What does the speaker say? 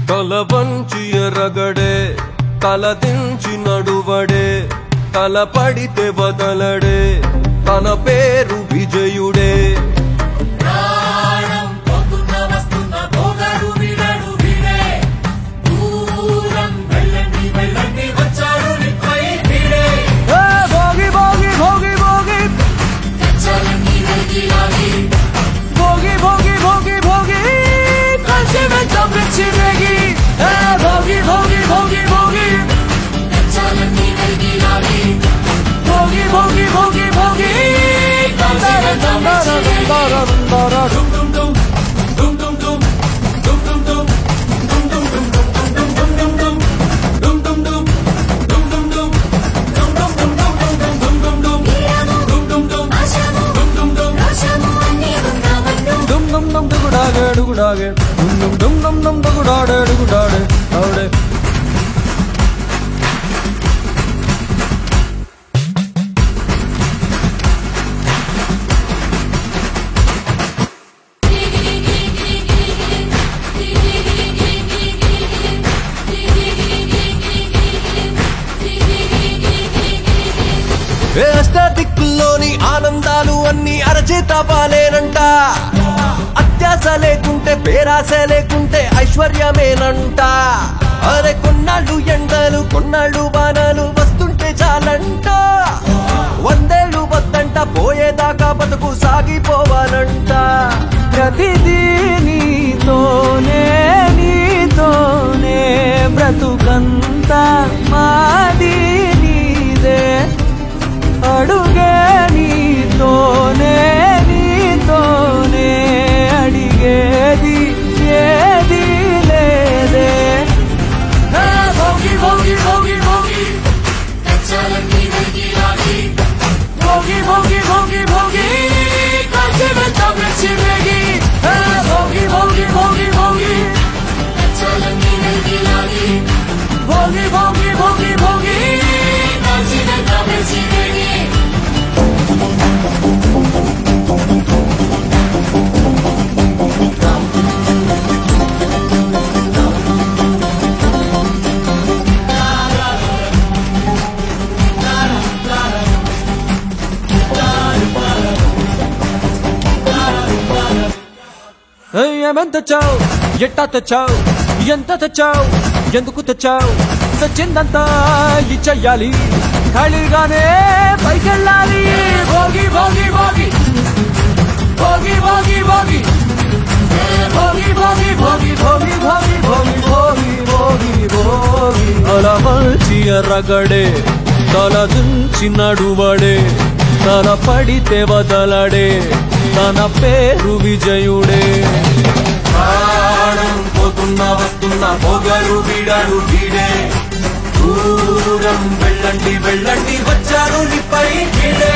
తల వంచి ఎరగడే తలదించి నడువడే తల పడితే వదలడే తన పేరు విజయుడే దిక్కుల్లోని ఆనందాలు అన్ని అరచేత పాలేనంట అత్యాశ లేకుంటే పేరాశ లేకుంటే ఐశ్వర్యమేనంట అరే కొన్నాళ్ళు ఎండలు కొన్నాళ్ళు బాణాలు వస్తుంటే చాలంట వందేళ్ళు వద్దంట పోయేదాకా బతుకు సాగిపోవాలంట ప్రతిదీ నీతోనే నీతోనే బ్రతుకంతా మాది నీదే అడుగే నీతోనే నీతోనే అడిగేది ఏది లేదే భోగి భోగి భోగి భోగి భోగి భోగి భోగి భోగి భోగి భోగి భోగి భోగి భోగి భోగి భోగి భోగి ఏమెంత తెచ్చావు ఎట్టా తెచ్చావు ఎంత తెచ్చావు ఎందుకు తెచ్చావు తెచ్చిందంతా ఇచ్చెయ్యాలి ఖాళీగానే పైకెళ్ళాలి భోగి భోగి భోగి భోగి భోగి భోగి భోగి భోగి భోగి భోగి భోగి భోగి భోగి భోగి భోగి తల వంచి ఎర్రగడే తల దుంచి నడువడే తల పడితే వదలడే తన పేరు విజయుడే ప్రాణం పోతున్నా వస్తున్నా పొగరు వీడాడు వీడే దూరం వెళ్ళండి వెళ్ళండి వచ్చారు నిపై వీడే